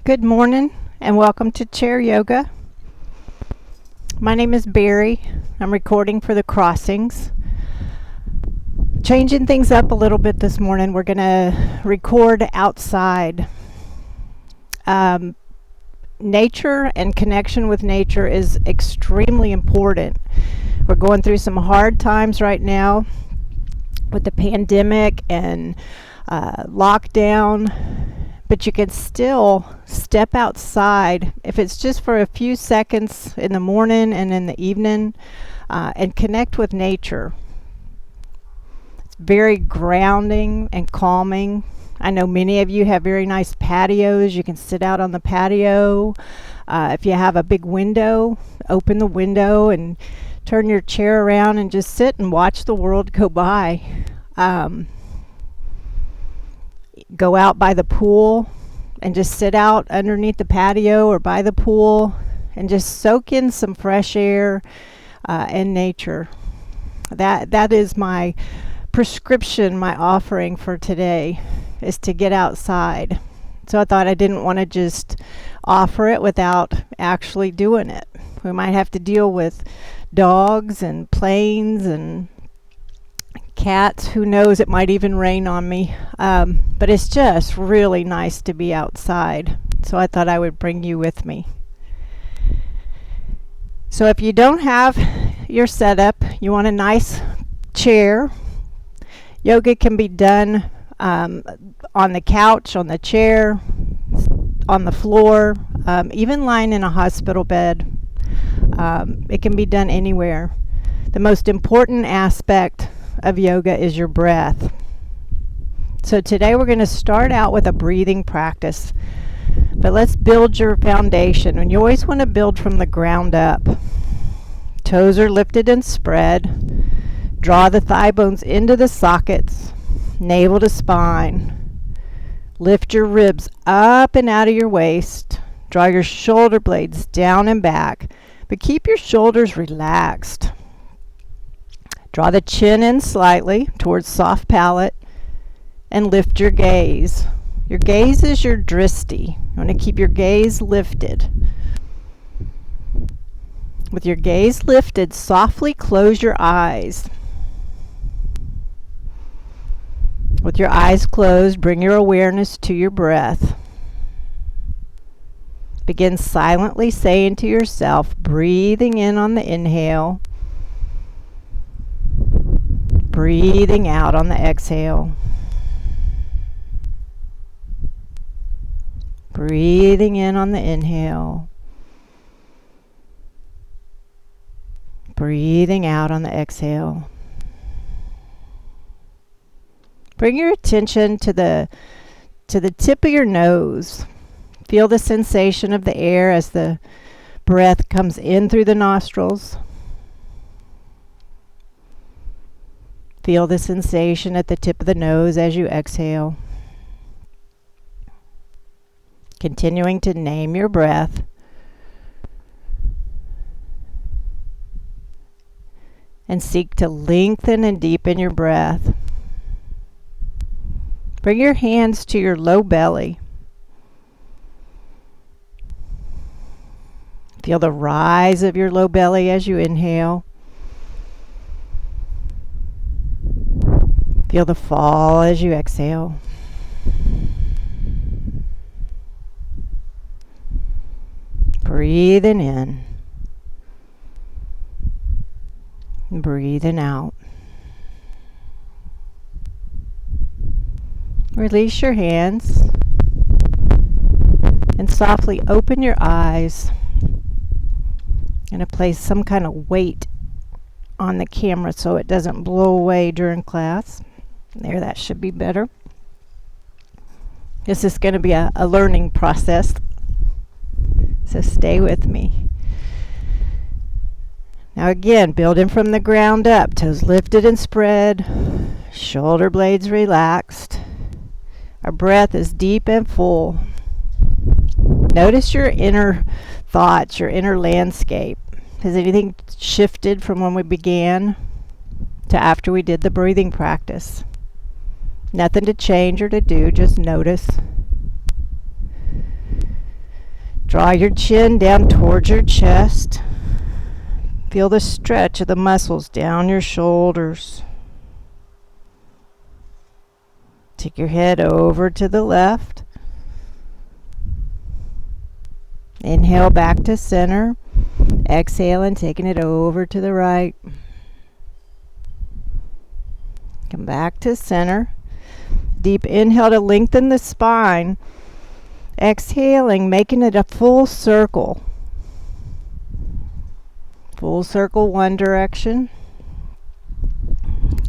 Good morning and welcome to Chair Yoga. My name is Barry. I'm recording for the Crossings. Changing things up a little bit this morning. We're going to record outside. Nature and connection with nature is extremely important. We're going through some hard times right now with the pandemic and lockdown. But you can still step outside, if it's just for a few seconds in the morning and in the evening, and connect with nature. It's very grounding and calming. I know many of you have very nice patios. You can sit out on the patio. If you have a big window, open the window and turn your chair around and just sit and watch the world go by. Go out by the pool and just sit out underneath the patio or by the pool and just soak in some fresh air and nature. That is my prescription, my offering for today, is to get outside. So I thought I didn't want to just offer it without actually doing it. We might have to deal with dogs and planes and cats, who knows, it might even rain on me, but it's just really nice to be outside, so I thought I would bring you with me. So if you don't have your setup, you want a nice chair. Yoga can be done on the couch, on the chair, on the floor, even lying in a hospital bed. It can be done anywhere. The most important aspect of yoga is your breath. So today we're going to start out with a breathing practice, but let's build your foundation, and you always want to build from the ground up. Toes are lifted and spread. Draw the thigh bones into the sockets, navel to spine. Lift your ribs up and out of your waist. Draw your shoulder blades down and back, but keep your shoulders relaxed. Draw the chin in slightly towards soft palate and lift your gaze. Your gaze is your drishti. You want to keep your gaze lifted. With your gaze lifted, softly close your eyes. With your eyes closed, bring your awareness to your breath. Begin silently saying to yourself, breathing in on the inhale, breathing out on the exhale. Breathing in on the inhale. Breathing out on the exhale. Bring your attention to the tip of your nose. Feel the sensation of the air as the breath comes in through the nostrils. Feel the sensation at the tip of the nose as you exhale. Continuing to name your breath. And seek to lengthen and deepen your breath. Bring your hands to your low belly. Feel the rise of your low belly as you inhale. Feel the fall as you exhale. Breathing in. Breathing out. Release your hands and softly open your eyes. I'm going to place some kind of weight on the camera so it doesn't blow away during class. There, that should be better. This is going to be a learning process, so stay with me. Now again, building from the ground up, toes lifted and spread, shoulder blades relaxed. Our breath is deep and full. Notice your inner thoughts, your inner landscape. Has anything shifted from when we began to after we did the breathing practice? Nothing to change or to do, just notice. Draw your chin down towards your chest. Feel the stretch of the muscles down your shoulders. Take your head over to the left. Inhale back to center. Exhale and taking it over to the right. Come back to center. Deep inhale to lengthen the spine. Exhaling, making it a full circle. Full circle one direction.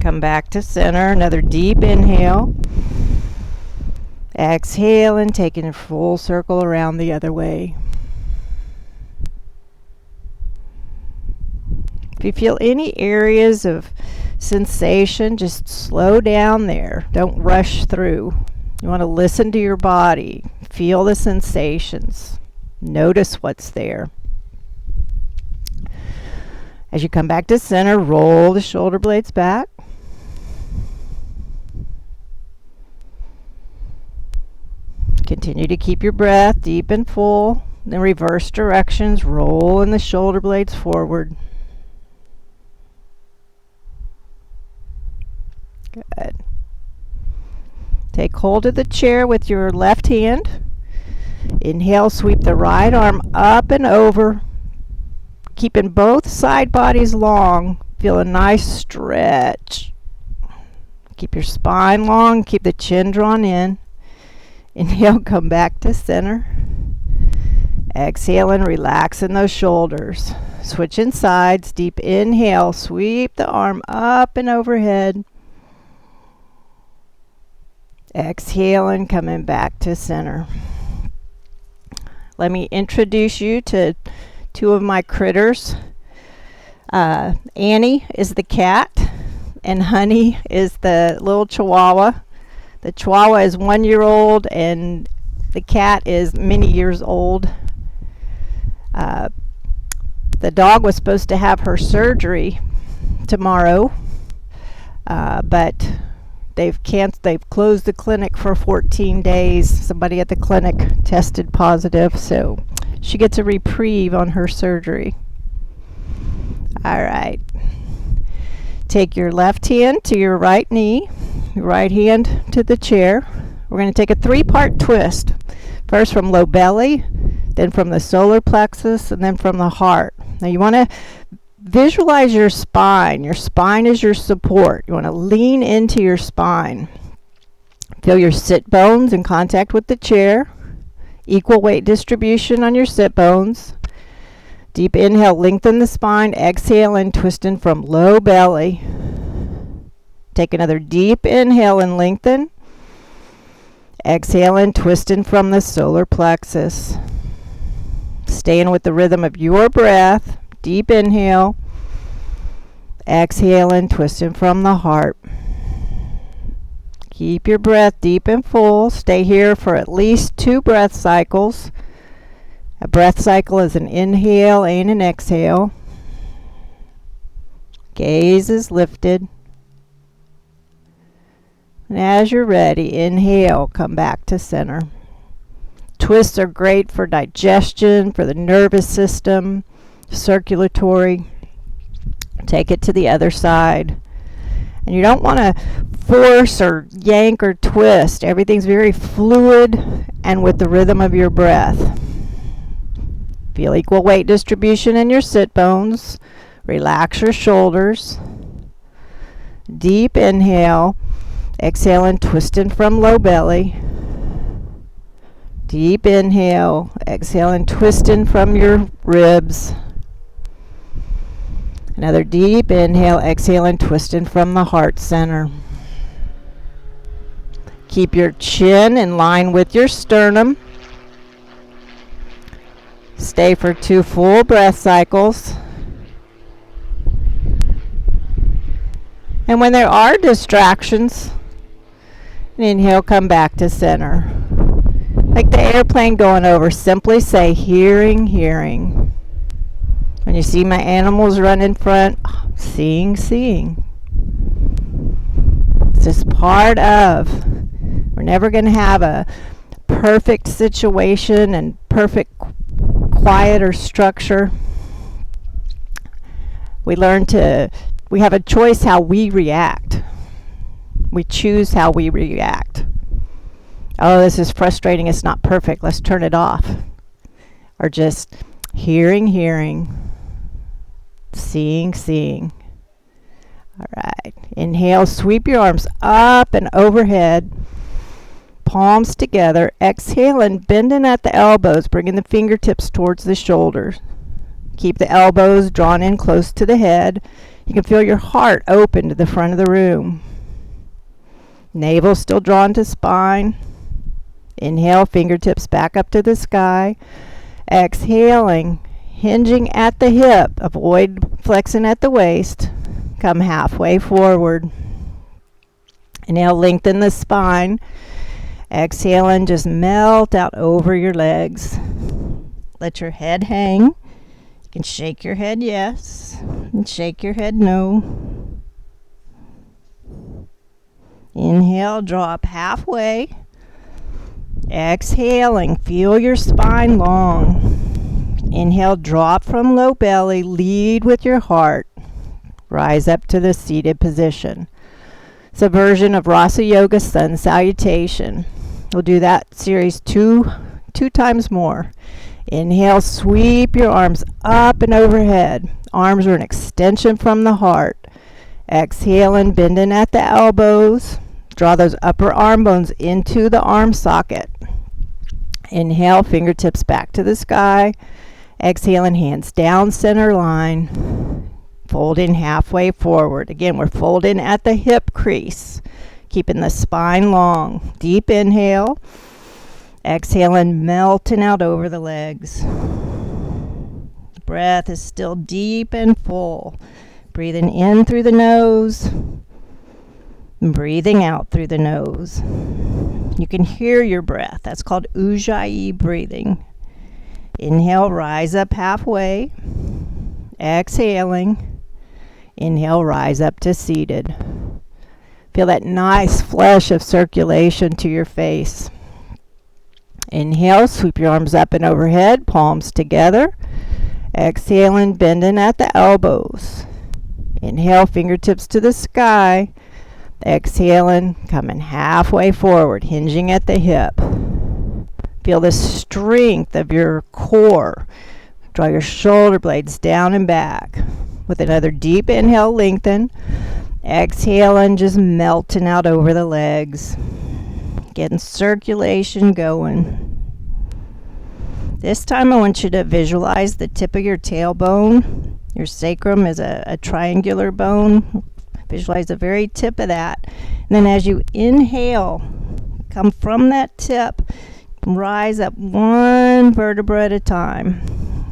Come back to center. Another deep inhale. Exhale and taking a full circle around the other way. If you feel any areas of sensation, just slow down there. Don't rush through. You want to listen to your body. Feel the sensations. Notice what's there. As you come back to center, roll the shoulder blades back. Continue to keep your breath deep and full. Then reverse directions, rolling the shoulder blades forward. Good. Take hold of the chair with your left hand. Inhale, sweep the right arm up and over. Keeping both side bodies long. Feel a nice stretch. Keep your spine long. Keep the chin drawn in. Inhale, come back to center. Exhale and relax in those shoulders. Switching sides. Deep inhale. Sweep the arm up and overhead. Exhale and coming back to center. Let me introduce you to two of my critters. Annie is the cat and Honey is the little Chihuahua. The Chihuahua is 1 year old and the cat is many years old. The dog was supposed to have her surgery tomorrow, but they've closed the clinic for 14 days. Somebody at the clinic tested positive, so she gets a reprieve on her surgery. All right. Take your left hand to your right knee, your right hand to the chair. We're going to take a 3-part twist. First from low belly, then from the solar plexus, and then from the heart. Now you want to visualize your spine. Your spine is your support. You want to lean into your spine. Feel your sit bones in contact with the chair. Equal weight distribution on your sit bones. Deep inhale, lengthen the spine. Exhale and twisting from low belly. Take another deep inhale and lengthen. Exhale and twisting from the solar plexus. Staying with the rhythm of your breath. Deep inhale. Exhale and twisting from the heart. Keep your breath deep and full. Stay here for at least 2 breath cycles. A breath cycle is an inhale and an exhale. Gaze is lifted. And as you're ready, inhale, come back to center. Twists are great for digestion, for the nervous system, circulatory. Take it to the other side. And you don't want to force or yank or twist. Everything's very fluid and with the rhythm of your breath. Feel equal weight distribution in your sit bones. Relax your shoulders. Deep inhale. Exhale and twisting from low belly. Deep inhale. Exhale and twisting from your ribs. Another deep inhale. Exhale and twisting from the heart center. Keep your chin in line with your sternum. Stay for 2 full breath cycles. And when there are distractions, inhale, come back to center. Like the airplane going over, simply say, hearing, hearing. When you see my animals run in front, seeing, seeing. It's just part of. We're never going to have a perfect situation and perfect quieter structure. We have a choice how we react. We choose how we react. Oh, this is frustrating. It's not perfect. Let's turn it off. Or just hearing, seeing. All right. Inhale, sweep your arms up and overhead. Palms together. Exhale and bending at the elbows, bringing the fingertips towards the shoulders. Keep the elbows drawn in close to the head. You can feel your heart open to the front of the room. Navel still drawn to spine. Inhale, fingertips back up to the sky. Exhaling, hinging at the hip. Avoid flexing at the waist. Come halfway forward. Inhale, lengthen the spine. Exhale and just melt out over your legs. Let your head hang. You can shake your head yes, and shake your head no. Inhale, draw up halfway. Exhaling, feel your spine long. Inhale, drop from low belly, lead with your heart. Rise up to the seated position. It's a version of Rasa Yoga Sun Salutation. We'll do that series two times more. Inhale, sweep your arms up and overhead. Arms are an extension from the heart. Exhale and bending at the elbows. Draw those upper arm bones into the arm socket. Inhale, fingertips back to the sky. Exhale and hands down center line. Folding halfway forward. Again, we're folding at the hip crease. Keeping the spine long. Deep inhale. Exhale and melting out over the legs. The breath is still deep and full. Breathing in through the nose. And breathing out through the nose. You can hear your breath. That's called Ujjayi breathing. Inhale, rise up halfway. Exhaling. Inhale, rise up to seated. Feel that nice flush of circulation to your face. Inhale, sweep your arms up and overhead, palms together. Exhaling, bending at the elbows. Inhale, fingertips to the sky. Exhaling, coming halfway forward, hinging at the hip. Feel the strength of your core. Draw your shoulder blades down and back. With another deep inhale, lengthen. Exhale and just melting out over the legs. Getting circulation going. This time I want you to visualize the tip of your tailbone. Your sacrum is a triangular bone. Visualize the very tip of that. And then as you inhale, come from that tip, rise up one vertebra at a time.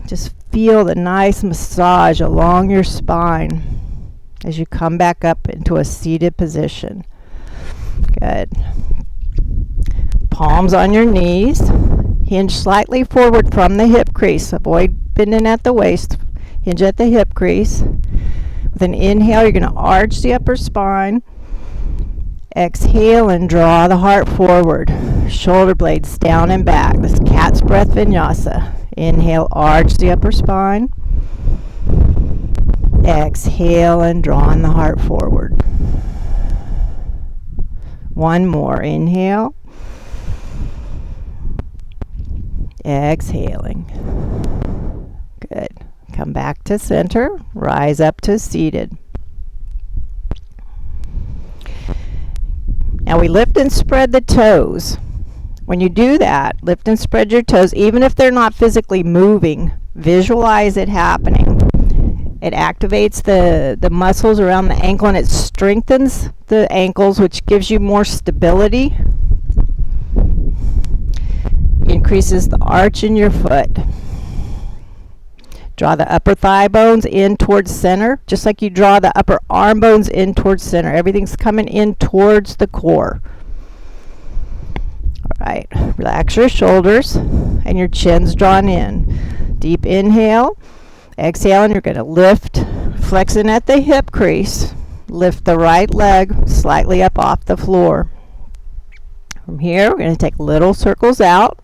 Just feel the nice massage along your spine as you come back up into a seated position. Good. Palms on your knees. Hinge slightly forward from the hip crease. Avoid bending at the waist. Hinge at the hip crease. With an inhale, you're going to arch the upper spine. Exhale and draw the heart forward. Shoulder blades down and back. This cat's breath vinyasa. Inhale, arch the upper spine. Exhale and drawing the heart forward. One more. Inhale. Exhaling. Good. Come back to center. Rise up to seated. Now we lift and spread the toes. When you do that, lift and spread your toes, even if they're not physically moving, visualize it happening. It activates the muscles around the ankle and it strengthens the ankles, which gives you more stability. Increases the arch in your foot. Draw the upper thigh bones in towards center, just like you draw the upper arm bones in towards center. Everything's coming in towards the core. All right, relax your shoulders and your chin's drawn in. Deep inhale. Exhale, and you're going to lift, flexing at the hip crease. Lift the right leg slightly up off the floor. From here, we're going to take little circles out.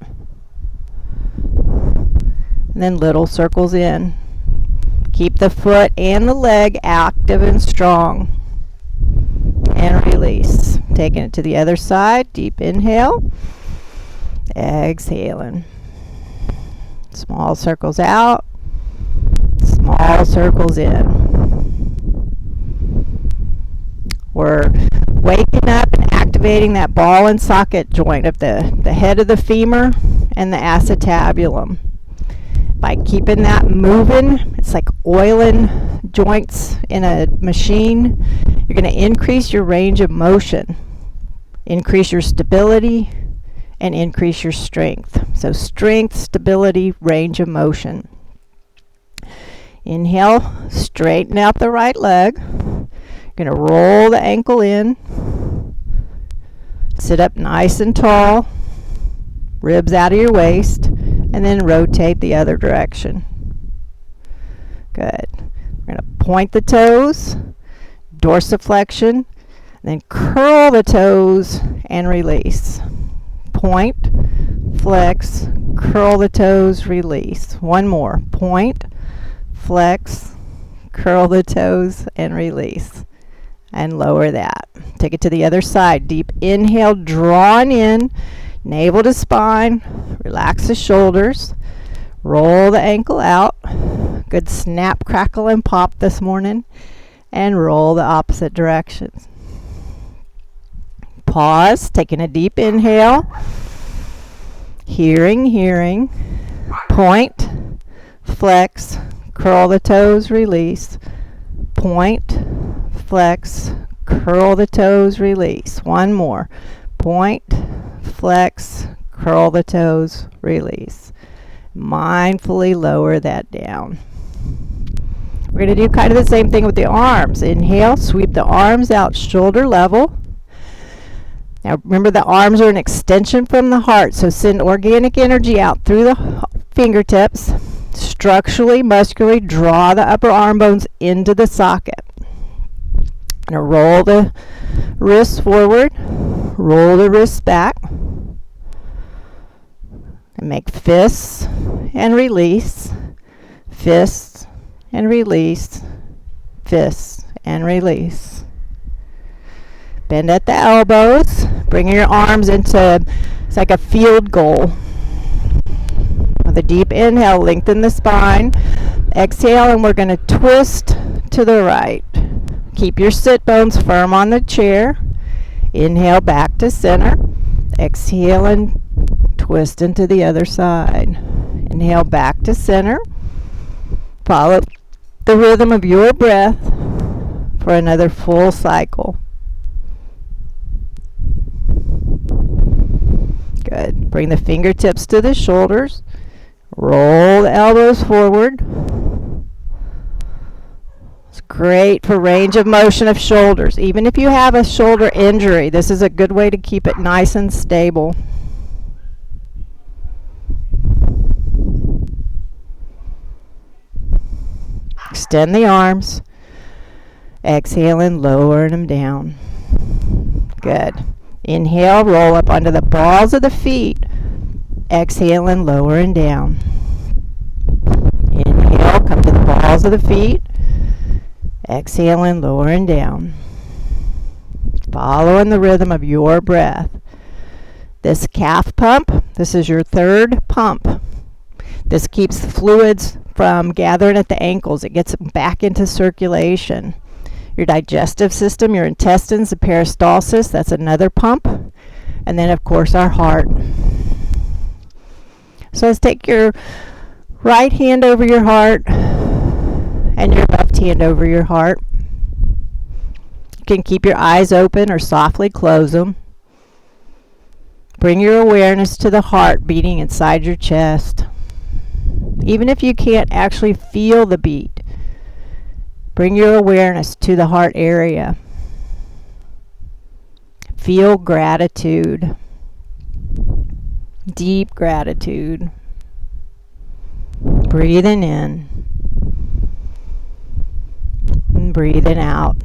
And and then little circles in. Keep the foot and the leg active and strong. And release. Taking it to the other side. Deep inhale. Exhaling. Small circles out. Small circles in. We're waking up and activating that ball and socket joint of the head of the femur and the acetabulum. By keeping that moving, it's like oiling joints in a machine. You're going to increase your range of motion, increase your stability, and increase your strength. So strength, stability, range of motion. Inhale, straighten out the right leg. You're going to roll the ankle in. Sit up nice and tall. Ribs out of your waist. And then rotate the other direction. Good. We're going to point the toes, dorsiflexion, then curl the toes and release. Point, flex, curl the toes, release. One more. Point, flex, curl the toes and release. And lower that. Take it to the other side. Deep inhale, drawing in. Navel to spine, relax the shoulders, roll the ankle out. Good snap, crackle, and pop this morning. And roll the opposite direction. Pause, taking a deep inhale. Hearing. Point, flex, curl the toes, release. Point, flex, curl the toes, release. One more. Point, flex, curl the toes, release. Mindfully lower that down. We're going to do kind of the same thing with the arms. Inhale, sweep the arms out shoulder level. Now remember, the arms are an extension from the heart, so send organic energy out through the fingertips. Structurally, muscularly draw the upper arm bones into the socket. Now roll the wrists forward, roll the wrists back. And make fists and release, fists and release, fists and release. Bend at the elbows, bring your arms into, it's like a field goal. With a deep inhale, lengthen the spine. Exhale, and we're going to twist to the right. Keep your sit bones firm on the chair. Inhale back to center. Exhale and twist into the other side. Inhale back to center. Follow the rhythm of your breath for another full cycle. Good. Bring the fingertips to the shoulders. Roll the elbows forward. It's great for range of motion of shoulders. Even if you have a shoulder injury, this is a good way to keep it nice and stable. Extend the arms. Exhale and lower them down. Good. Inhale, roll up onto the balls of the feet. Exhale and lower and down. Inhale, come to the balls of the feet. Exhale and lower and down. Following the rhythm of your breath. This calf pump, this is your third pump. This keeps the fluids from gathering at the ankles. It gets them back into circulation. Your digestive system, your intestines, the peristalsis, that's another pump. And then, of course, our heart. So let's take your right hand over your heart and your left hand over your heart. You can keep your eyes open or softly close them. Bring your awareness to the heart beating inside your chest. Even if you can't actually feel the beat, bring your awareness to the heart area. Feel gratitude. Deep gratitude. Breathing in and breathing out.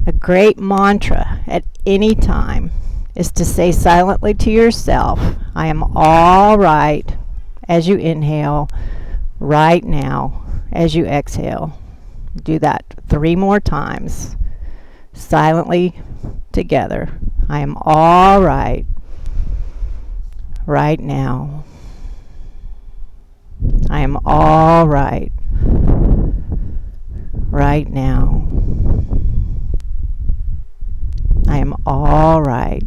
A great mantra at any time is to say silently to yourself, I am all right, as you inhale, right now, as you exhale. Do that 3 more times, silently together. I am all right, right now. I am all right, right now. I am all right,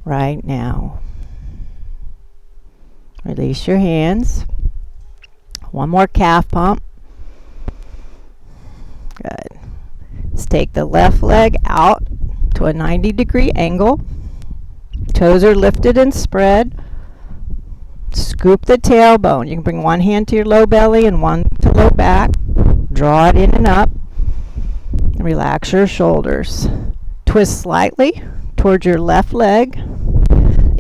right now. Release your hands. One more calf pump. Good. Let's take the left leg out to a 90-degree angle. Toes are lifted and spread. Scoop the tailbone. You can bring one hand to your low belly and one to low back. Draw it in and up. Relax your shoulders. Twist slightly towards your left leg.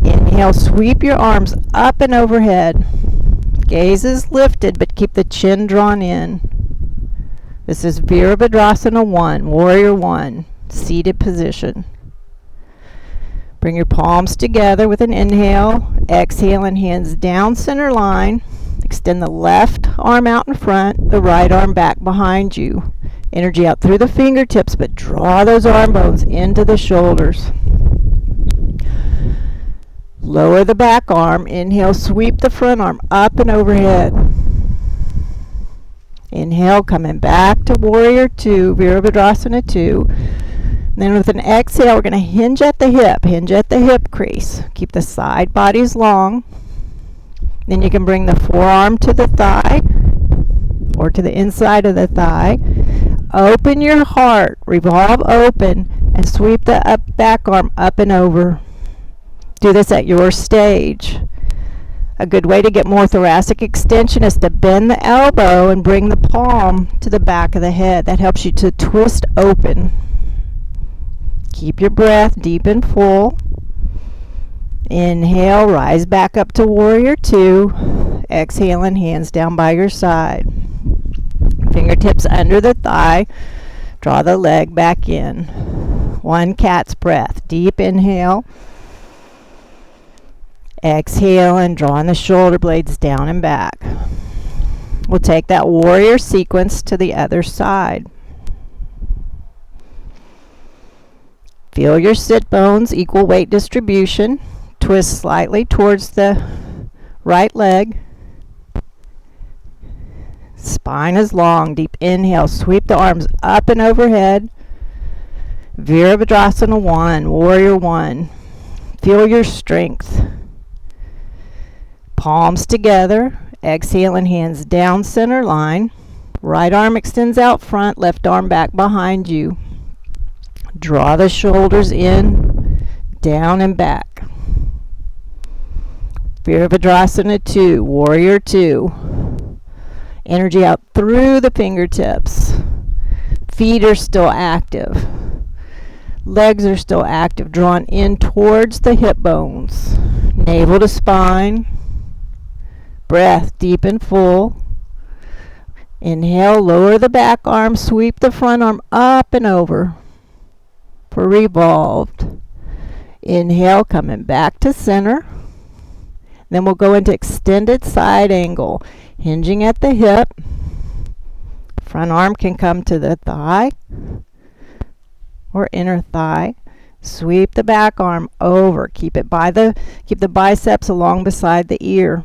Inhale, sweep your arms up and overhead. Gaze is lifted, but keep the chin drawn in. This is Virabhadrasana 1, Warrior 1, seated position. Bring your palms together with an inhale. Exhale and hands down center line. Extend the left arm out in front, the right arm back behind you. Energy out through the fingertips, but draw those arm bones into the shoulders. Lower the back arm. Inhale, sweep the front arm up and overhead. Inhale, coming back to Warrior 2, Virabhadrasana 2. Then with an exhale, we're going to hinge at the hip crease. Keep the side bodies long. Then you can bring the forearm to the thigh or to the inside of the thigh. Open your heart, revolve open, and sweep the back arm up and over. Do this at your stage. A good way to get more thoracic extension is to bend the elbow and bring the palm to the back of the head. That helps you to twist open. Keep your breath deep and full. Inhale, rise back up to Warrior 2. Exhale and hands down by your side. Fingertips under the thigh. Draw the leg back in. 1 cat's breath. Deep inhale. Exhale and drawing the shoulder blades down and back. We'll take that warrior sequence to the other side. Feel your sit bones, equal weight distribution. Twist slightly towards the right leg. Spine is long. Deep inhale. Sweep the arms up and overhead. Virabhadrasana 1, Warrior 1. Feel your strength. Palms together. Exhale and hands down center line. Right arm extends out front. Left arm back behind you. Draw the shoulders in, down and back. Virabhadrasana 2, Warrior 2. Energy out through the fingertips. Feet are still active. Legs are still active, drawn in towards the hip bones. Navel to spine. Breath deep and full. Inhale, lower the back arm, sweep the front arm up and over for revolved. Inhale, coming back to center. Then we'll go into extended side angle, hinging at the hip. Front arm can come to the thigh or inner thigh. Sweep the back arm over. Keep the biceps along beside the ear.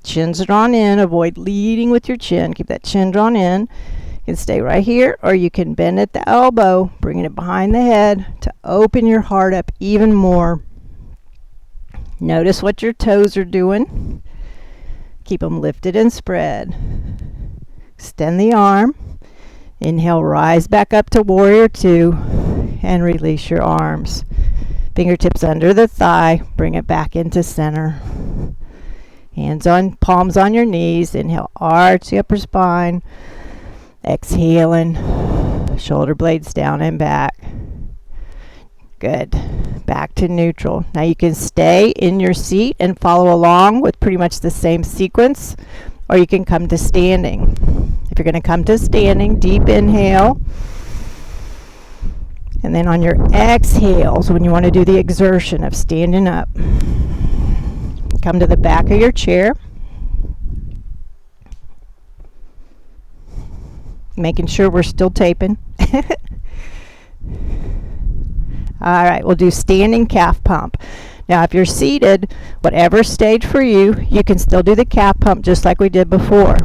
Chin's drawn in. Avoid leading with your chin. Keep that chin drawn in. You can stay right here, or you can bend at the elbow, bringing it behind the head to open your heart up even more. Notice what your toes are doing. Keep them lifted and spread. Extend the arm. Inhale, rise back up to Warrior 2, and release your arms. Fingertips under the thigh. Bring it back into center. Hands on, palms on your knees. Inhale, arch the upper spine. Exhaling, shoulder blades down and back. Good. Back to neutral. Now you can stay in your seat and follow along with pretty much the same sequence, or you can come to standing. If you're going to come to standing, deep inhale. And then on your exhales, when you want to do the exertion of standing up, come to the back of your chair, making sure we're still taping. All right, we'll do standing calf pump. Now, if you're seated, whatever stage for you, you can still do the calf pump just like we did before.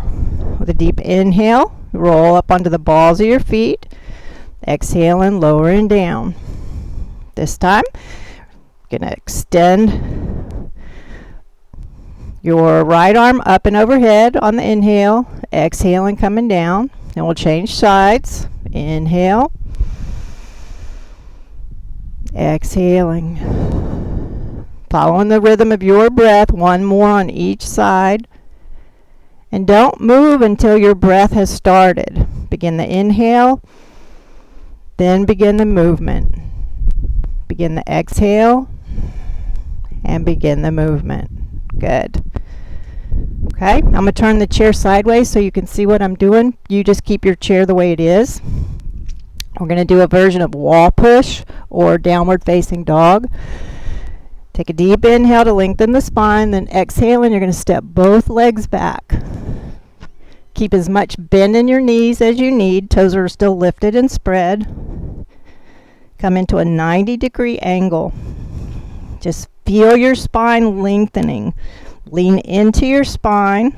With a deep inhale, roll up onto the balls of your feet. Exhale and lower and down. This time, you're going to extend your right arm up and overhead on the inhale. Exhale and coming down. Then we'll change sides. Inhale. Exhaling. Following the rhythm of your breath, one more on each side. And don't move until your breath has started. Begin the inhale, then begin the movement. Begin the exhale, and begin the movement. Good. Okay, I'm going to turn the chair sideways so you can see what I'm doing. You just keep your chair the way it is. We're going to do a version of wall push or downward facing dog. Take a deep inhale to lengthen the spine, then exhale, and you're going to step both legs back. Keep as much bend in your knees as you need. Toes are still lifted and spread. Come into a 90-degree angle. Just feel your spine lengthening. Lean into your spine.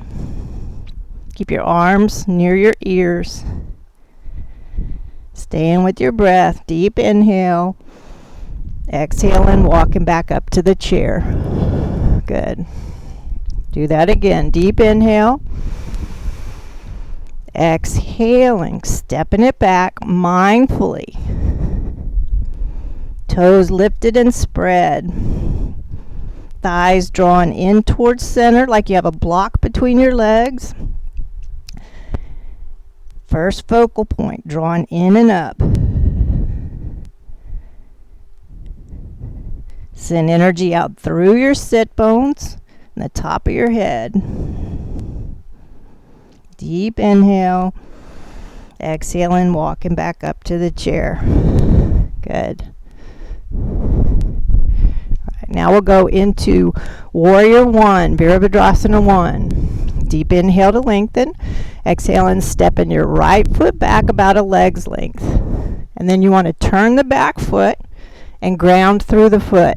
Keep your arms near your ears. Staying with your breath. Deep inhale. Exhale and walking back up to the chair. Good. Do that again. Deep inhale. Exhaling. Stepping it back mindfully. Toes lifted and spread. Thighs drawn in towards center like you have a block between your legs. First focal point, drawn in and up. Send energy out through your sit bones and the top of your head. Deep inhale. Exhale and walking back up to the chair. Good. Now we'll go into Warrior 1, Virabhadrasana 1. Deep inhale to lengthen. Exhale and step in your right foot back about a leg's length. And then you want to turn the back foot and ground through the foot.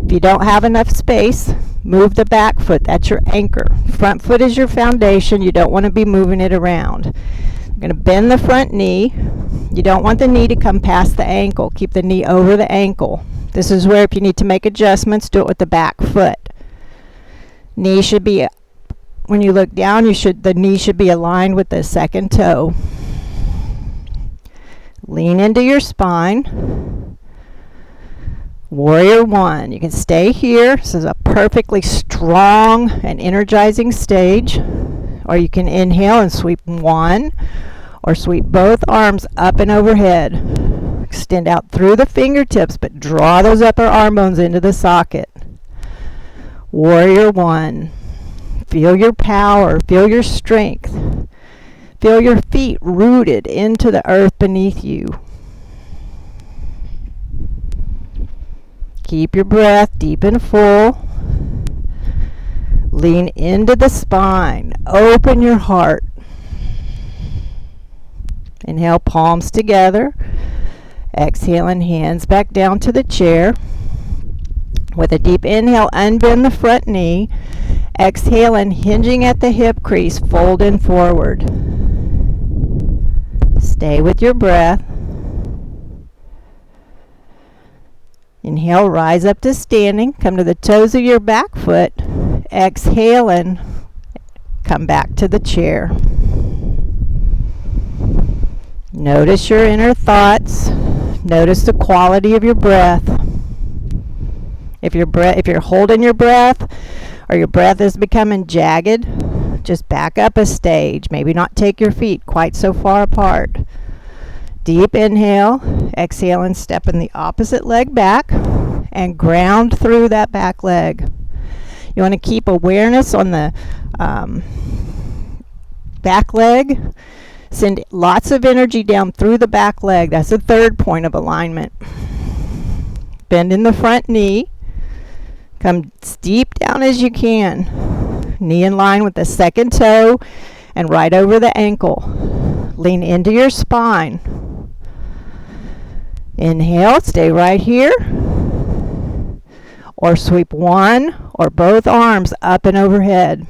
If you don't have enough space, move the back foot. That's your anchor. Front foot is your foundation. You don't want to be moving it around. You're going to bend the front knee. You don't want the knee to come past the ankle. Keep the knee over the ankle. This is where if you need to make adjustments, do it with the back foot. Knee should be, when you look down, the knee should be aligned with the second toe. Lean into your spine. Warrior 1. You can stay here. This is a perfectly strong and energizing stage. Or you can inhale and sweep 1, or sweep both arms up and overhead. Extend out through the fingertips, but draw those upper arm bones into the socket. Warrior 1. Feel your power. Feel your strength. Feel your feet rooted into the earth beneath you. Keep your breath deep and full. Lean into the spine. Open your heart. Inhale, palms together. Exhale and hands back down to the chair. With a deep inhale, unbend the front knee. Exhale and hinging at the hip crease, fold in forward. Stay with your breath. Inhale, rise up to standing. Come to the toes of your back foot. Exhale and come back to the chair. Notice your inner thoughts. Notice the quality of your breath. If you're holding your breath or your breath is becoming jagged, just back up a stage. Maybe not take your feet quite so far apart. Deep inhale, exhale and step in the opposite leg back and ground through that back leg. You want to keep awareness on the back leg. Send lots of energy down through the back leg. That's the third point of alignment. Bend in the front knee. Come as deep down as you can. Knee in line with the second toe and right over the ankle. Lean into your spine. Inhale, stay right here. Or sweep one or both arms up and overhead.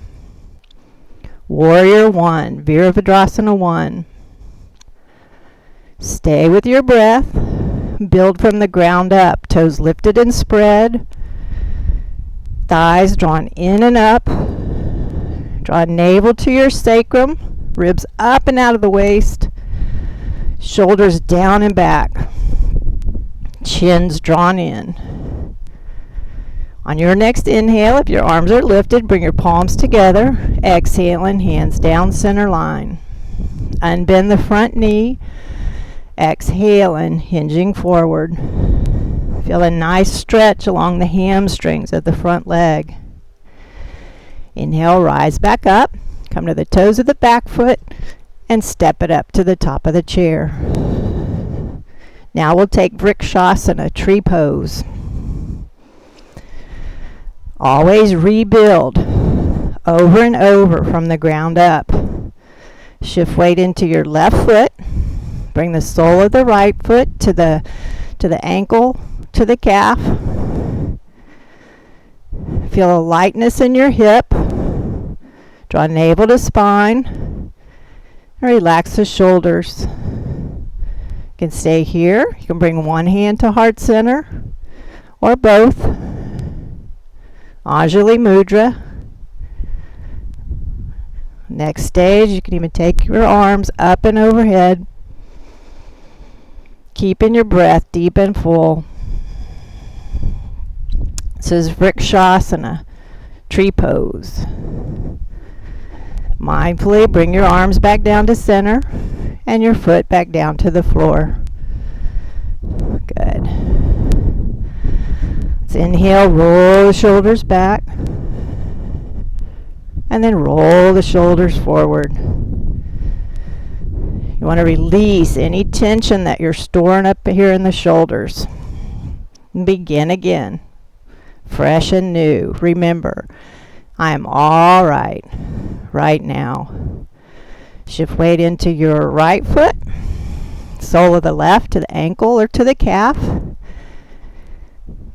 Warrior One, Virabhadrasana 1. Stay with your breath. Build from the ground up. Toes lifted and spread. Thighs drawn in and up. Draw navel to your sacrum. Ribs up and out of the waist. Shoulders down and back. Chins drawn in. On your next inhale, if your arms are lifted, bring your palms together. Exhaling, hands down center line. Unbend the front knee. Exhaling, hinging forward. Feel a nice stretch along the hamstrings of the front leg. Inhale, rise back up. Come to the toes of the back foot and step it up to the top of the chair. Now we'll take Vrikshasana, tree pose. Always rebuild over and over from the ground up. Shift weight into your left foot. Bring the sole of the right foot to the ankle, to the calf. Feel a lightness in your hip. Draw navel to spine. And relax the shoulders. You can stay here. You can bring one hand to heart center or both. Anjali Mudra. Next stage, you can even take your arms up and overhead. Keeping your breath deep and full. This is Vrikshasana, tree pose. Mindfully bring your arms back down to center and your foot back down to the floor. Good. Let's inhale, roll the shoulders back. And then roll the shoulders forward. You want to release any tension that you're storing up here in the shoulders. And begin again. Fresh and new. Remember, I am all right now. Shift weight into your right foot. Sole of the left to the ankle or to the calf.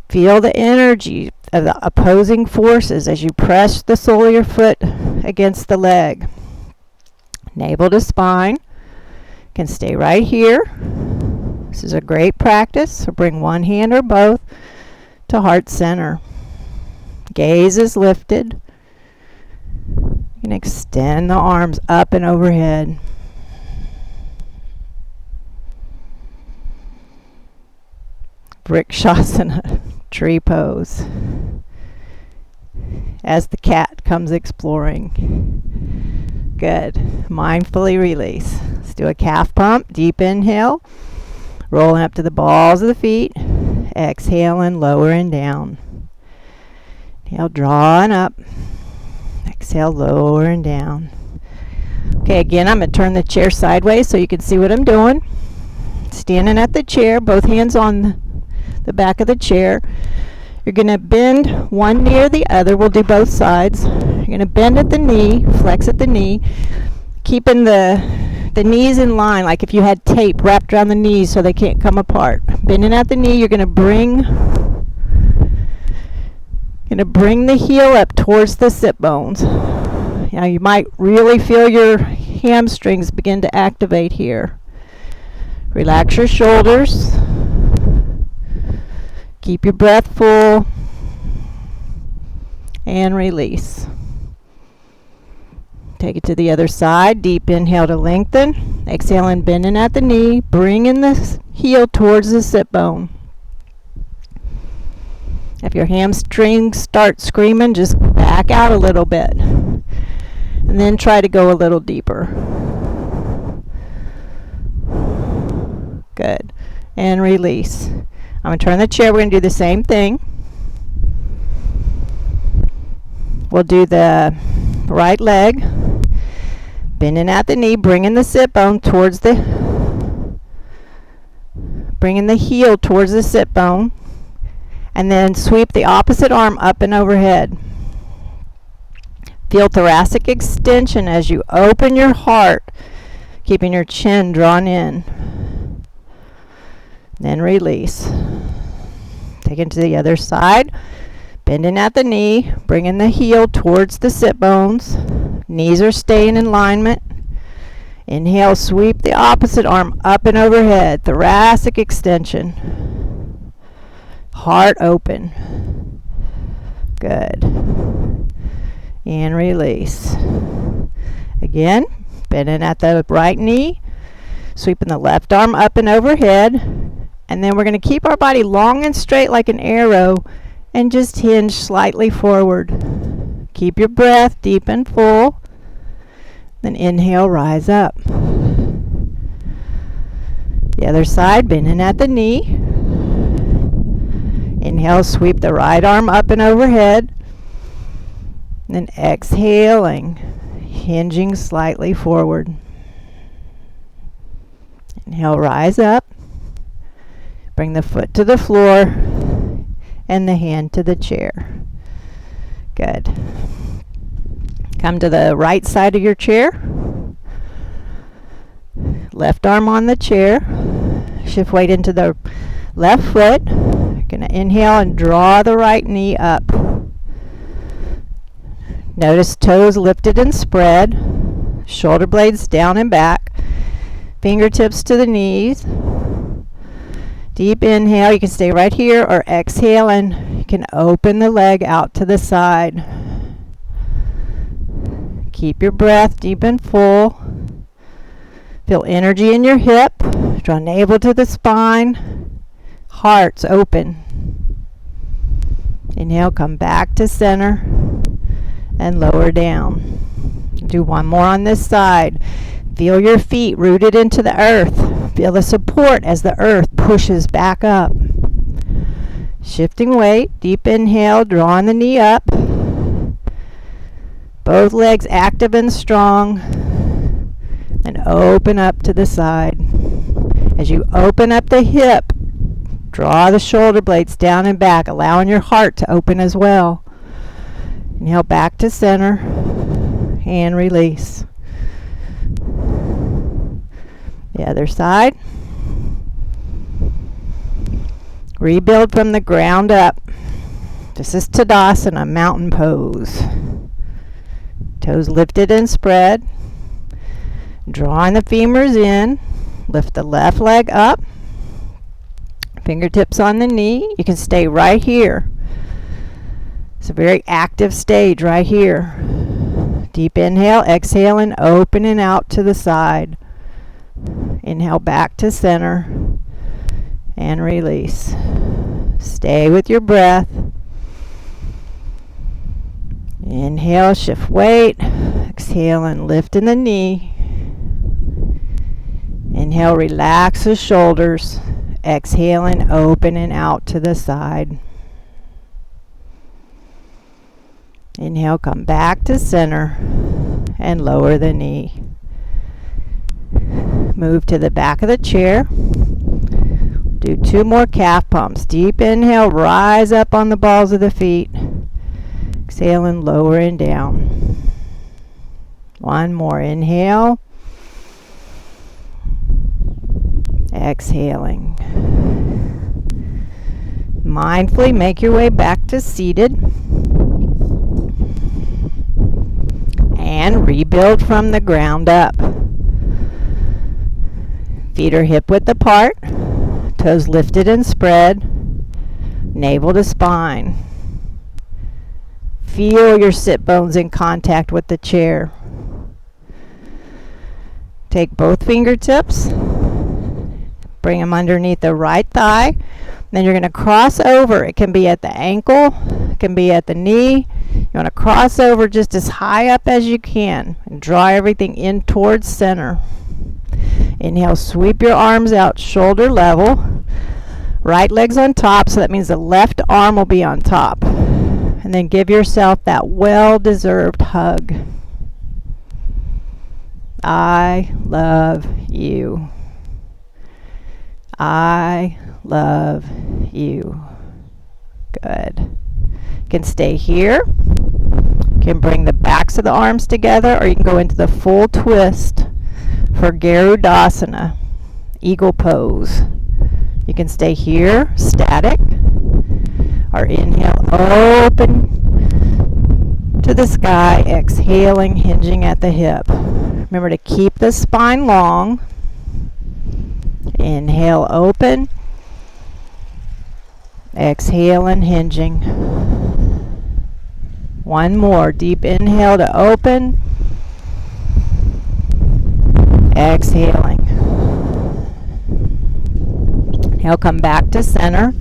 Feel the energy of the opposing forces as you press the sole of your foot against the leg. Navel to spine. Can stay right here. This is a great practice. So bring one hand or both to heart center. Gaze is lifted. You can extend the arms up and overhead. Vrikshasana, tree pose. As the cat comes exploring. Good. Mindfully release. Let's do a calf pump. Deep inhale. Rolling up to the balls of the feet. Exhaling, lowering down. Inhale, drawing up. Exhale, lowering down. Okay, again, I'm going to turn the chair sideways so you can see what I'm doing. Standing at the chair, both hands on the back of the chair. You're going to bend one knee or the other. We'll do both sides. You're going to bend at the knee, flex at the knee, keeping the knees in line, like if you had tape wrapped around the knees so they can't come apart. Bending at the knee, you're going to bring the heel up towards the sit bones. Now you might really feel your hamstrings begin to activate here. Relax your shoulders. Keep your breath full. And release. Take it to the other side. Deep inhale to lengthen. Exhaling, bending at the knee. Bringing the heel towards the sit bone. If your hamstrings start screaming, just back out a little bit. And then try to go a little deeper. Good. And release. I'm going to turn the chair. We're going to do the same thing. We'll do the right leg. Bending at the knee, bringing the sit bone towards bringing the heel towards the sit bone, and then sweep the opposite arm up and overhead. Feel thoracic extension as you open your heart, keeping your chin drawn in. Then release. Take it to the other side. Bending at the knee, bringing the heel towards the sit bones. Knees are staying in alignment. Inhale, sweep the opposite arm up and overhead. Thoracic extension. Heart open. Good. And release. Again, bending at the right knee, sweeping the left arm up and overhead. And then we're going to keep our body long and straight like an arrow and just hinge slightly forward. Keep your breath deep and full. Then inhale, rise up. The other side, bending at the knee. Inhale, sweep the right arm up and overhead. Then exhaling, hinging slightly forward. Inhale, rise up. Bring the foot to the floor and the hand to the chair. Good. Come to the right side of your chair. Left arm on the chair. Shift weight into the left foot. You're going to inhale and draw the right knee up. Notice toes lifted and spread. Shoulder blades down and back. Fingertips to the knees. Deep inhale. You can stay right here, or exhale and you can open the leg out to the side. Keep your breath deep and full. Feel energy in your hip. Draw navel to the spine. Heart's open. Inhale, come back to center and lower down. Do one more on this side. Feel your feet rooted into the earth. Feel the support as the earth pushes back up. Shifting weight. Deep inhale, drawing the knee up. Both legs active and strong. And open up to the side. As you open up the hip, draw the shoulder blades down and back, allowing your heart to open as well. Inhale back to center and release. The other side. Rebuild from the ground up. This is Tadasana, mountain pose. Toes lifted and spread. Drawing the femurs in. Lift the left leg up. Fingertips on the knee. You can stay right here. It's a very active stage right here. Deep inhale, exhale, and opening out to the side. Inhale back to center and release. Stay with your breath. Inhale, shift weight. Exhale and lift in the knee. Inhale, relax the shoulders. Exhale and opening out to the side. Inhale, come back to center and lower the knee. Move to the back of the chair. Do 2 more calf pumps. Deep inhale, rise up on the balls of the feet. Exhale and lower and down. One more. Inhale. Exhaling. Mindfully make your way back to seated. And rebuild from the ground up. Feet are hip width apart. Toes lifted and spread. Navel to spine. Feel your sit bones in contact with the chair. Take both fingertips. Bring them underneath the right thigh. Then you're going to cross over. It can be at the ankle. It can be at the knee. You want to cross over just as high up as you can and draw everything in towards center. Inhale, sweep your arms out shoulder level. Right leg's on top, so that means the left arm will be on top. And then give yourself that well-deserved hug. I love you. I love you. Good. You can stay here. You can bring the backs of the arms together, or you can go into the full twist for Garudasana, eagle pose. You can stay here, static, or inhale, open to the sky, exhaling, hinging at the hip. Remember to keep the spine long. Inhale, open. Exhale and hinging. One more. Deep inhale to open. Exhaling. Now come back to center.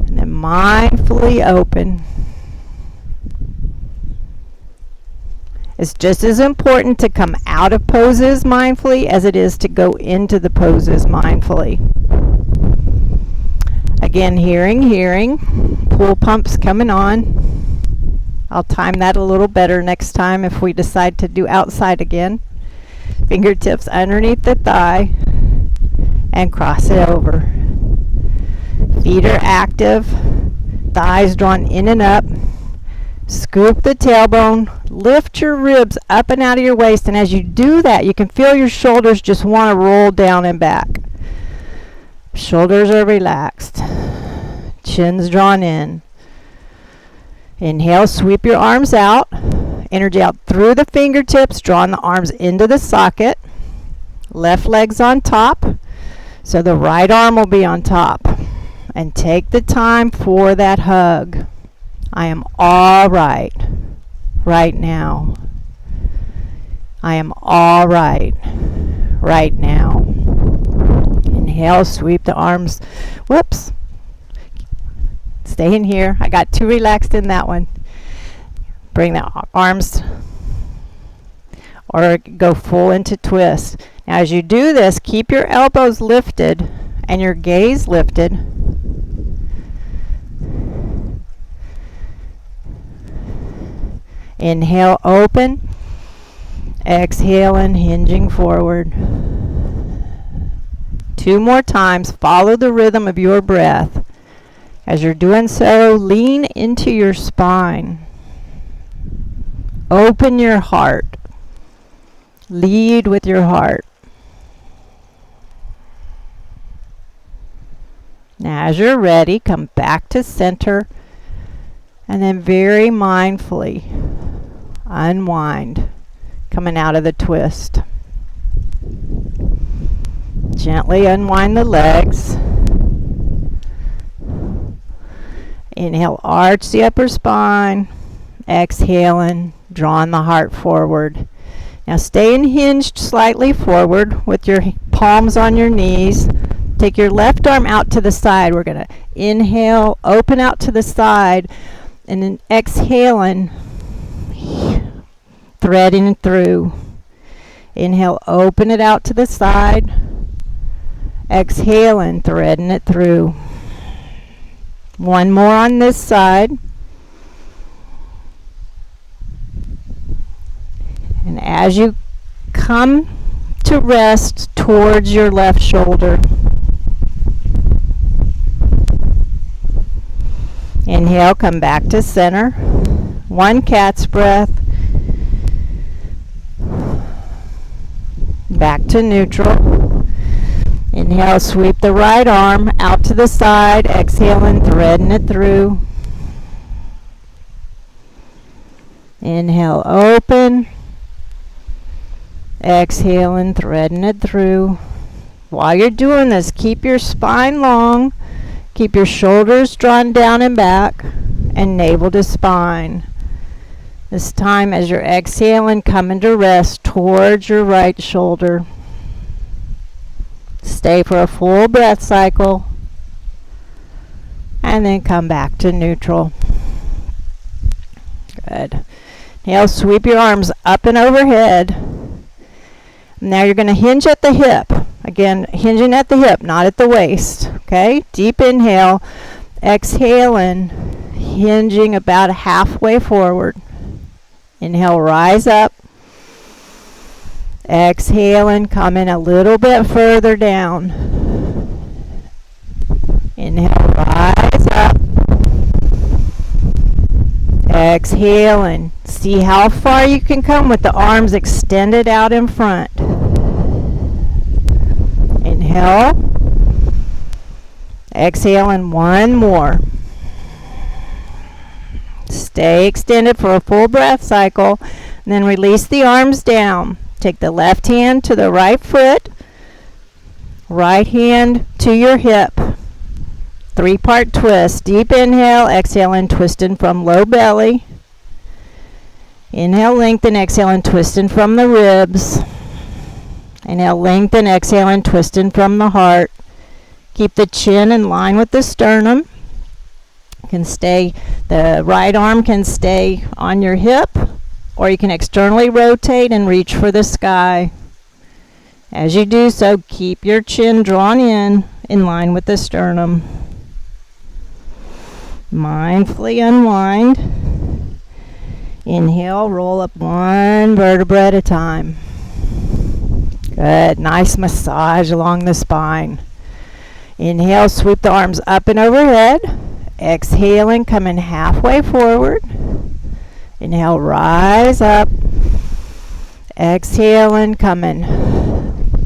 And then mindfully open. It's just as important to come out of poses mindfully as it is to go into the poses mindfully. Again, hearing. Pool pumps coming on. I'll time that a little better next time if we decide to do outside again. Fingertips underneath the thigh and cross it over. Feet are active. Thighs drawn in and up. Scoop the tailbone, lift your ribs up and out of your waist, and as you do that, you can feel your shoulders just want to roll down and back. Shoulders are relaxed. Chin's drawn in. Inhale, sweep your arms out. Energy out through the fingertips, drawing the arms into the socket. Left leg's on top, so the right arm will be on top. And take the time for that hug. I am all right now. I am all right now. Inhale, sweep the arms. Whoops. Stay in here. I got too relaxed in that one. Bring the arms or go full into twist. Now as you do this, keep your elbows lifted and your gaze lifted. Inhale, open. Exhale and hinging forward. 2 more times. Follow the rhythm of your breath. As you're doing so, lean into your spine. Open your heart. Lead with your heart. Now as you're ready, come back to center and then very mindfully unwind, coming out of the twist. Gently unwind the legs. Inhale, arch the upper spine. Exhaling, drawing the heart forward. Now stay hinged slightly forward with your palms on your knees. Take your left arm out to the side. We're going to inhale, open out to the side, and then exhaling, threading through. Inhale, open it out to the side. Exhaling, threading it through. One more on this side. And as you come to rest towards your left shoulder, inhale, come back to center. 1 cat's breath. Back to neutral. Inhale, sweep the right arm out to the side. Exhaling, threading it through. Inhale, open. Exhaling, threading it through. While you're doing this, keep your spine long. Keep your shoulders drawn down and back, and navel to spine. This time as you're exhaling, coming to rest towards your right shoulder. Stay for a full breath cycle, and then come back to neutral. Good. Now sweep your arms up and overhead. Now you're going to hinge at the hip. Again, hinging at the hip, not at the waist. Okay? Deep inhale. Exhaling, hinging about halfway forward. Inhale, rise up. Exhaling, coming a little bit further down. Inhale, rise up. Exhaling. See how far you can come with the arms extended out in front. Inhale. Exhaling, one more. Stay extended for a full breath cycle. And then release the arms down. Take the left hand to the right foot. Right hand to your hip. 3-part twist. Deep inhale, exhaling, twisting from low belly. Inhale, lengthen, exhaling, twisting from the ribs. Inhale, lengthen, exhaling, twisting from the heart. Keep the chin in line with the sternum. The right arm can stay on your hip, or you can externally rotate and reach for the sky. As you do so, keep your chin drawn in line with the sternum. Mindfully unwind. Inhale, roll up one vertebra at a time. Good. Nice massage along the spine. Inhale, sweep the arms up and overhead. Exhaling, coming halfway forward. Inhale, rise up. Exhaling, coming.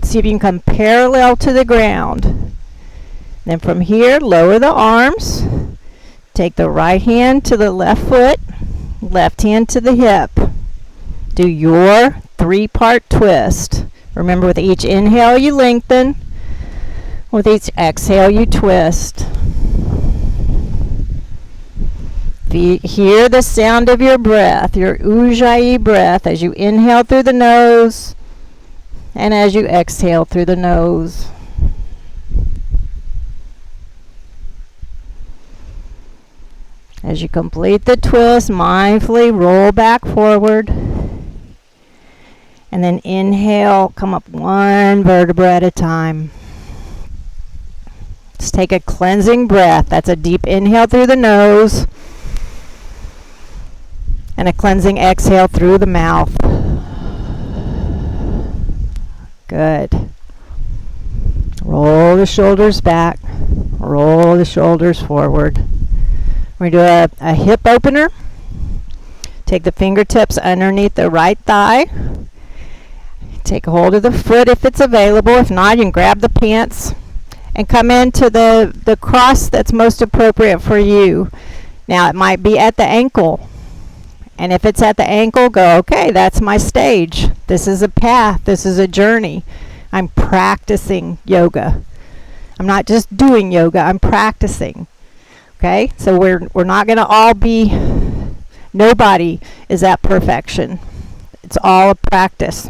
See if you can come parallel to the ground. Then from here, lower the arms. Take the right hand to the left foot, left hand to the hip. Do your 3-part twist. Remember, with each inhale you lengthen. With each exhale you twist. Hear the sound of your breath, your Ujjayi breath, as you inhale through the nose and as you exhale through the nose. As you complete the twist, mindfully roll back forward. And then inhale, come up one vertebra at a time. Just take a cleansing breath. That's a deep inhale through the nose. And a cleansing exhale through the mouth. Good. Roll the shoulders back. Roll the shoulders forward. We're going to do a hip opener. Take the fingertips underneath the right thigh. Take a hold of the foot if it's available. If not, you can grab the pants and come into the cross that's most appropriate for you. Now, it might be at the ankle. And if it's at the ankle, go, okay, that's my stage. This is a path. This is a journey. I'm practicing yoga. I'm not just doing yoga. I'm practicing. Okay, so we're not going to all be, nobody is at perfection. It's all a practice.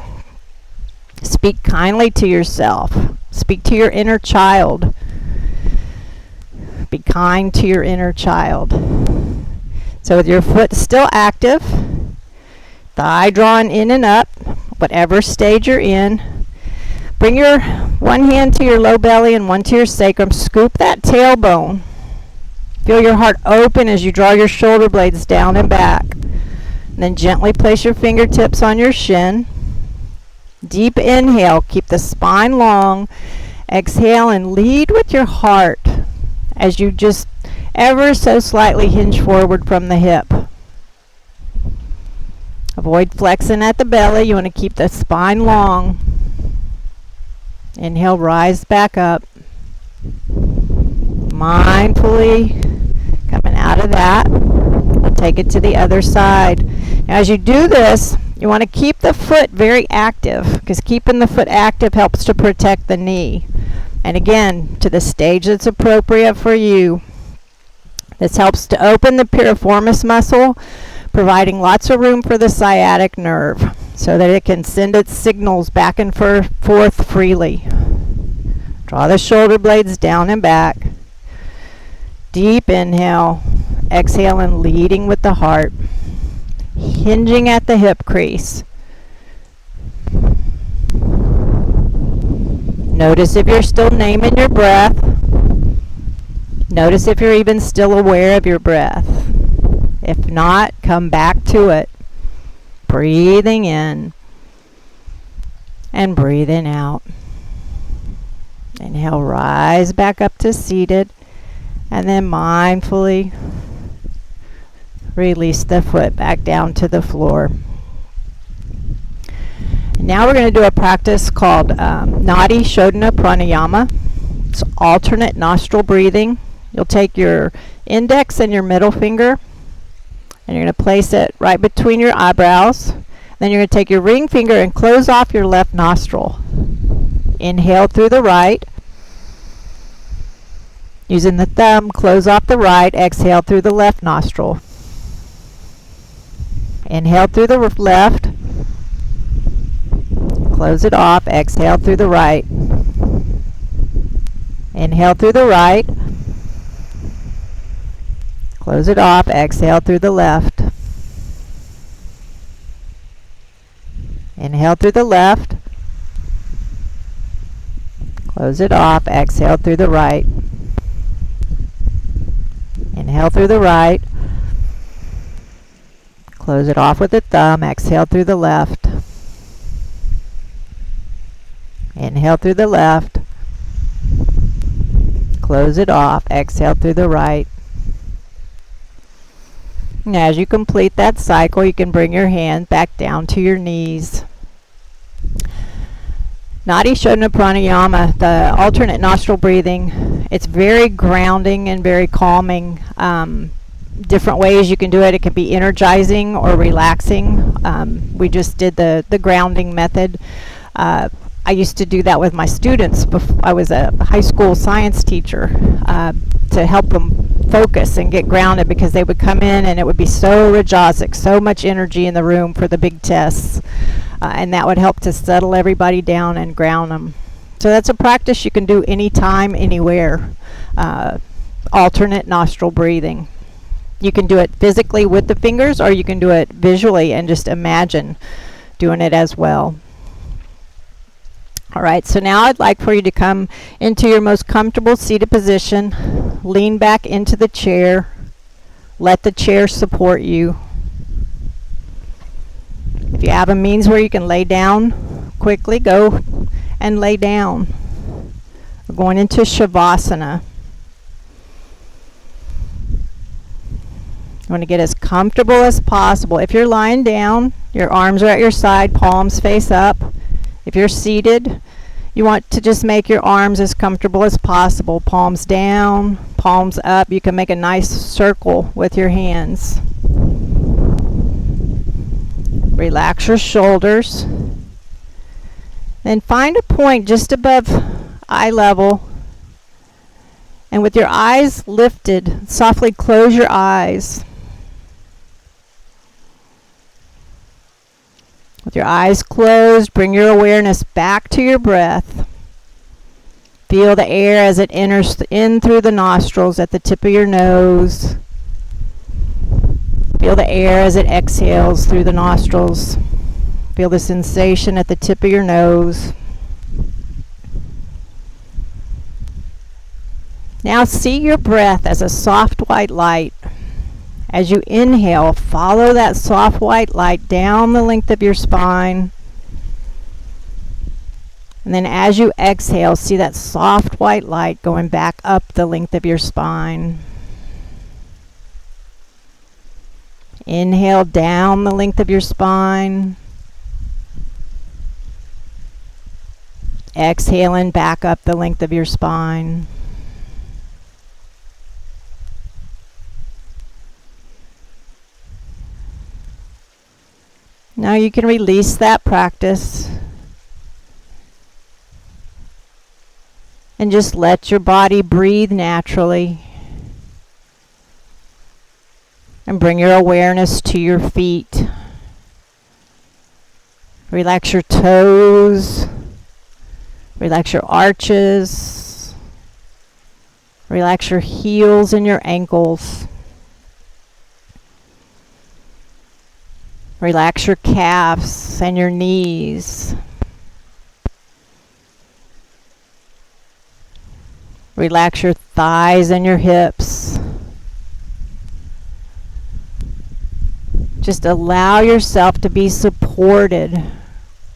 Speak kindly to yourself. Speak to your inner child. Be kind to your inner child. So with your foot still active, thigh drawn in and up, whatever stage you're in, bring your one hand to your low belly and one to your sacrum. Scoop that tailbone. Feel your heart open as you draw your shoulder blades down and back. And then gently place your fingertips on your shin. Deep inhale, keep the spine long. Exhale and lead with your heart as you just ever so slightly hinge forward from the hip. Avoid flexing at the belly. You want to keep the spine long. Inhale, rise back up. Mindfully coming out of that. We'll take it to the other side. Now, as you do this, you want to keep the foot very active, because keeping the foot active helps to protect the knee. And again, to the stage that's appropriate for you. This helps to open the piriformis muscle, providing lots of room for the sciatic nerve so that it can send its signals back and forth freely. Draw the shoulder blades down and back. Deep inhale, exhale, and leading with the heart. Hinging at the hip crease. Notice if you're still naming your breath. Notice if you're even still aware of your breath. If not, come back to it. Breathing in. and breathing out. Inhale, rise back up to seated, and then mindfully release the foot back down to the floor. Now we're going to do a practice called Nadi Shodhana Pranayama. It's alternate nostril breathing. You'll take your index and your middle finger, and you're going to place it right between your eyebrows. Then you're going to take your ring finger and close off your left nostril. Inhale through the right. Using the thumb, close off the right. Exhale through the left nostril. Inhale through the left. Close it off. Exhale through the right. Inhale through the right. Close it off. Exhale through the left. Inhale through the left. Close it off. Exhale through the right. Inhale through the right. Close it off with the thumb. Exhale through the left. Inhale through the left. Close it off. Exhale through the right. And as you complete that cycle, you can bring your hand back down to your knees. Nadi Shodhana Pranayama, the alternate nostril breathing, it's very grounding and very calming. Different ways you can do it. It can be energizing or relaxing. We just did the grounding method. I used to do that with my students before I was a high school science teacher, to help them focus and get grounded, because they would come in and it would be so rajasic, so much energy in the room for the big tests, and that would help to settle everybody down and ground them. So that's a practice you can do anytime, anywhere. Alternate nostril breathing. You can do it physically with the fingers, or you can do it visually and just imagine doing it as well. All right, so now I'd like for you to come into your most comfortable seated position. Lean back into the chair. Let the chair support you. If you have a means where you can lay down quickly, go and lay down. We're going into Shavasana. You want to get as comfortable as possible. If you're lying down, your arms are at your side, palms face up. If you're seated, you want to just make your arms as comfortable as possible. Palms down, palms up. You can make a nice circle with your hands. Relax your shoulders. Then find a point just above eye level. And with your eyes lifted, softly close your eyes. With your eyes closed, bring your awareness back to your breath. Feel the air as it enters in through the nostrils at the tip of your nose. Feel the air as it exhales through the nostrils. Feel the sensation at the tip of your nose. Now see your breath as a soft white light. As you inhale, follow that soft white light down the length of your spine. And then as you exhale, see that soft white light going back up the length of your spine. Inhale down the length of your spine. Exhaling back up the length of your spine. Now you can release that practice and just let your body breathe naturally. And bring your awareness to your feet. Relax your toes. Relax your arches. Relax your heels and your ankles. Relax your calves and your knees. Relax your thighs and your hips. Just allow yourself to be supported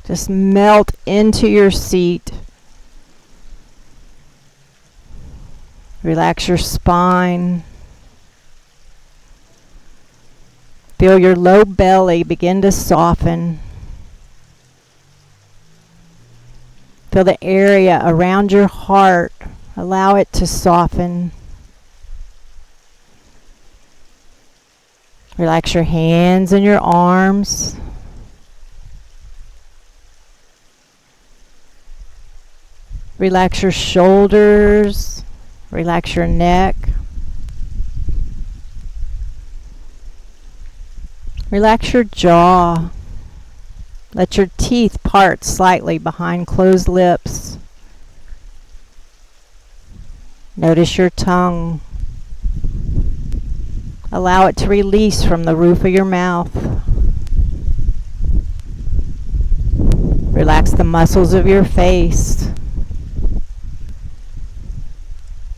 Just melt into your seat. Relax your spine. Feel your low belly begin to soften. Feel the area around your heart. Allow it to soften. Relax your hands and your arms. Relax your shoulders. Relax your neck. Relax your jaw. Let your teeth part slightly behind closed lips. Notice your tongue. Allow it to release from the roof of your mouth. Relax the muscles of your face.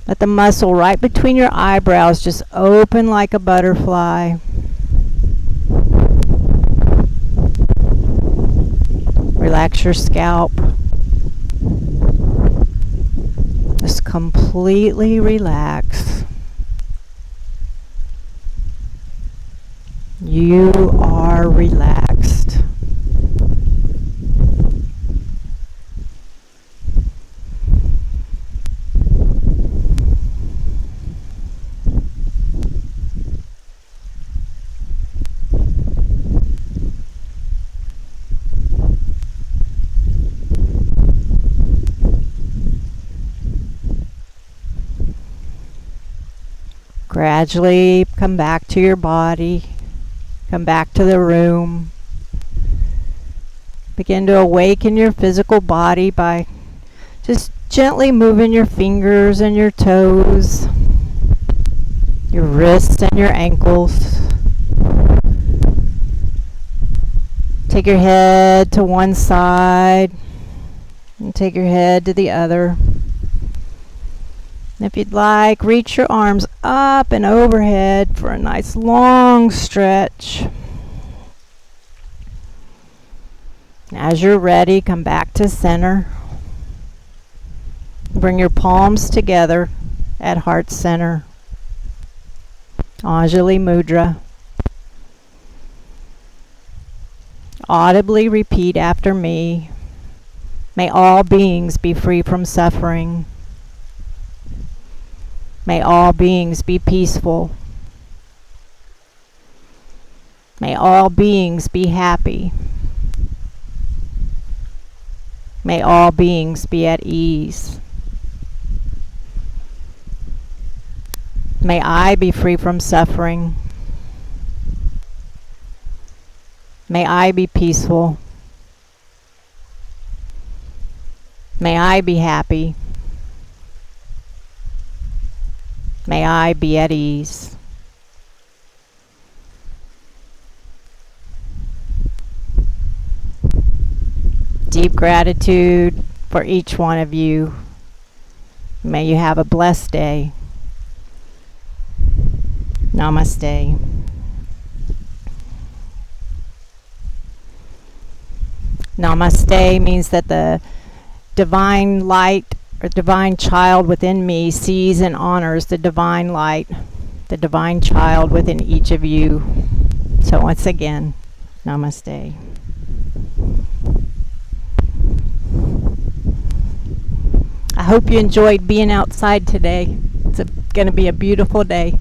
Let the muscle right between your eyebrows just open like a butterfly. Relax your scalp. Just completely relax. You are relaxed. Gradually come back to your body. Come back to the room. Begin to awaken your physical body by just gently moving your fingers and your toes, your wrists and your ankles. Take your head to one side and take your head to the other. And if you'd like, reach your arms up and overhead for a nice long stretch. As you're ready, come back to center. Bring your palms together at heart center. Anjali Mudra. Audibly repeat after me. May all beings be free from suffering. May all beings be peaceful. May all beings be happy. May all beings be at ease. May I be free from suffering. May I be peaceful. May I be happy. May I be at ease. Deep gratitude for each one of you. May you have a blessed day. Namaste. Namaste means that the divine light or divine child within me sees and honors the divine light, the divine child within each of you. So once again, namaste. I hope you enjoyed being outside today. It's going to be a beautiful day.